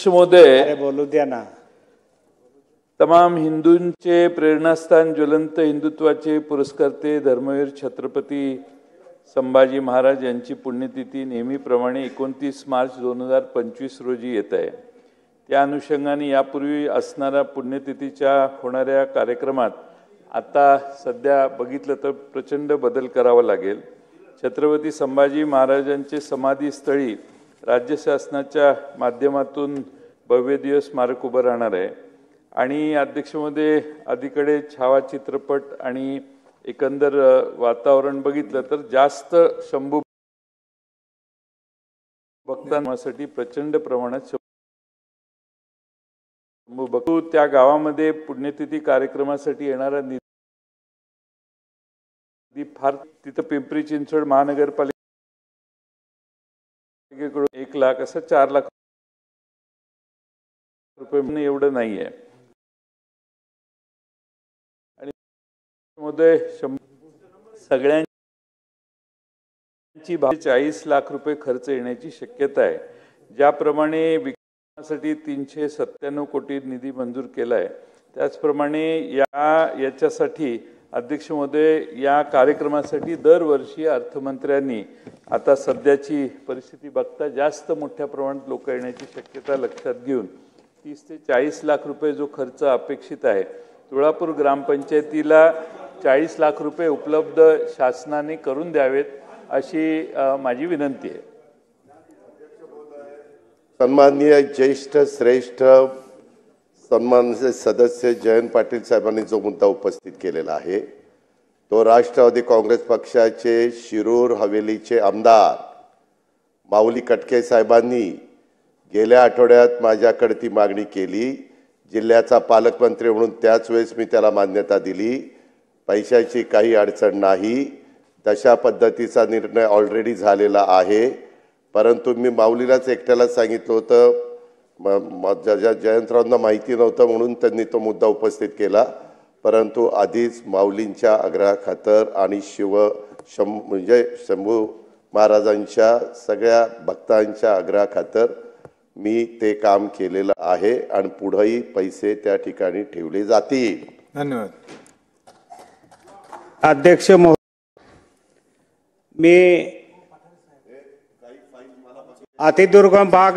महोदय, अरे बोलू द्या ना। तमाम हिंदूंचे प्रेरणास्थान, ज्वलंत हिंदुत्वाचे पुरस्कर्ते धर्मवीर छत्रपती संभाजी महाराज यांची पुण्यतिथी नेहमीप्रमाणे 29 मार्च 2025 रोजी येत आहे। त्या अनुषंगाने यापूर्वी असणाऱ्या पुण्यतिथीच्या होणाऱ्या कार्यक्रमात आता सध्या बघितलं तर प्रचंड बदल करावा लागेल। छत्रपती संभाजी महाराजांचे समाधीस्थळी राज्य शासनाच्या माध्यमातून भव्य दिवस स्मारक उभं राहणार आहे आणि अध्यक्षमध्ये अलीकडे छावा चित्रपट आणि एकंदर वातावरण बघितलं तर जास्त शंभू भक्तांसाठी प्रचंड प्रमाणात शंभू भक्त त्या गावामध्ये पुण्यतिथी कार्यक्रमासाठी येणारा निधी फार तिथं पिंपरी चिंचवड महानगरपालिकेकडून 1 लाख असं 4 लाख रुपये एवढं नाही आहे। आणि मध्ये सगळ्यांची 40 लाख रुपये खर्च येण्याची शक्यता आहे। ज्याप्रमाणे विकासासाठी 397 कोटी निधी मंजूर केला आहे, त्याचप्रमाणे याच्यासाठी अध्यक्ष महोदय या कार्यक्रमासाठी दरवर्षी अर्थमंत्र्यांनी आता सध्याची परिस्थिती बघता जास्त मोठ्या प्रमाणात लोक येण्याची शक्यता लक्षात घेऊन 30 ते 40 लाख रुपये जो खर्च अपेक्षित आहे, तुळापूर ग्रामपंचायतीला 40 लाख रुपये उपलब्ध शासनाने करून द्यावेत अशी माझी विनंती आहे। सन्माननीय ज्येष्ठ श्रेष्ठ सन्माननीय सदस्य जयंत पाटील साहेबांनी जो मुद्दा उपस्थित केलेला आहे तो राष्ट्रवादी काँग्रेस पक्षाचे शिरूर हवेलीचे आमदार माऊली कटके साहेबांनी गेल्या आठवड्यात माझ्याकडे ती मागणी केली। जिल्ह्याचा पालकमंत्री म्हणून त्याच वेळेस मी त्याला मान्यता दिली। पैशाची काही अडचण नाही, तशा पद्धतीचा निर्णय ऑलरेडी झालेला आहे। परंतु मी माऊलीलाच एकट्याला सांगितलं होतं, जयंतरावांना माहिती नव्हतं म्हणून त्यांनी तो मुद्दा उपस्थित केला। परंतु आधीच माऊलींच्या आग्रहाखातर आणि म्हणजे शंभू महाराजांच्या सगळ्या भक्तांच्या आग्रहाखातर मी ते काम केलेलं आहे आणि पुढेही पैसे त्या ठिकाणी ठेवले जातील। धन्यवाद अध्यक्ष महोदय। मी अतिदुर्गम भाग